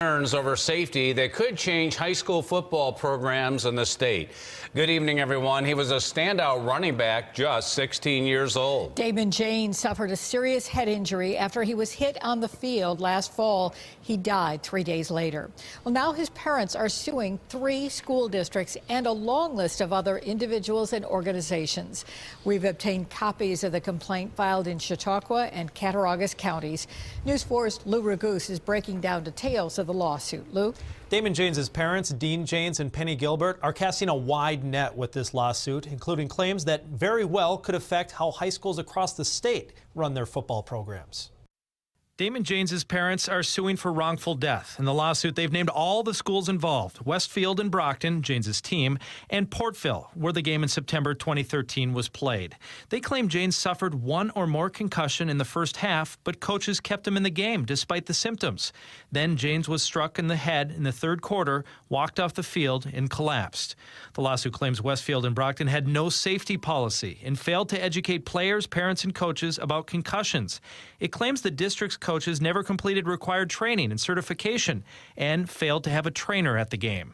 Concerns over safety that could change high school football programs in the state. Good evening, everyone. He was a standout running back, just 16 years old. Damon Janes suffered a serious head injury after he was hit on the field last fall. He died 3 days later. Well, now his parents are suing 3 school districts and a long list of other individuals and organizations. We've obtained copies of the complaint filed in Chautauqua and Cattaraugus counties. News 4's Lou Ragoose is breaking down details of the lawsuit. Lou? Damon Janes' parents, Dean Janes and Penny Gilbert, are casting a wide net with this lawsuit, including claims that very well could affect how high schools across the state run their football programs. Damon Janes' parents are suing for wrongful death. In the lawsuit, they've named all the schools involved: Westfield and Brocton, Janes' team, and Portville, where the game in September 2013 was played. They claim Janes suffered 1 or more concussion in the first half, but coaches kept him in the game despite the symptoms. Then Janes was struck in the head in the third quarter, walked off the field, and collapsed. The lawsuit claims Westfield and Brocton had no safety policy and failed to educate players, parents, and coaches about concussions. It claims the district's coaches never completed required training and certification and failed to have a trainer at the game.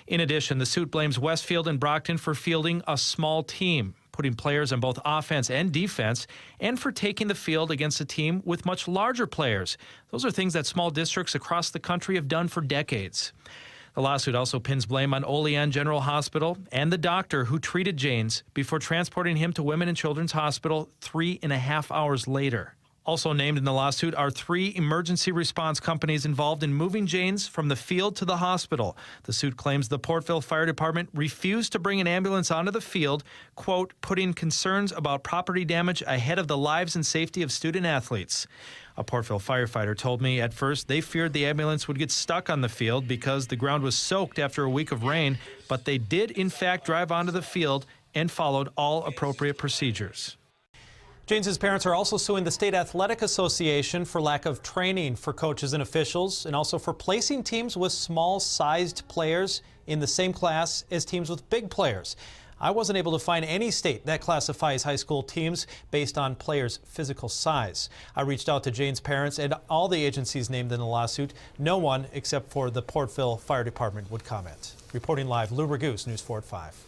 In addition, the suit blames Westfield and Brocton for fielding a small team, putting players on both offense and defense, and for taking the field against a team with much larger players. Those are things that small districts across the country have done for decades. The lawsuit also pins blame on Olean General Hospital and the doctor who treated Janes before transporting him to Women and Children's Hospital 3.5 hours later. Also named in the lawsuit are 3 emergency response companies involved in moving Janes from the field to the hospital. The suit claims the Portville Fire Department refused to bring an ambulance onto the field, quote, putting concerns about property damage ahead of the lives and safety of student athletes. A Portville firefighter told me at first they feared the ambulance would get stuck on the field because the ground was soaked after a week of rain, but they did in fact drive onto the field and followed all appropriate procedures. Janes' parents are also suing the State Athletic Association for lack of training for coaches and officials, and also for placing teams with small-sized players in the same class as teams with big players. I wasn't able to find any state that classifies high school teams based on players' physical size. I reached out to Janes' parents and all the agencies named in the lawsuit. No one except for the Portville Fire Department would comment. Reporting live, Lou Ragoose, News 4 at 5.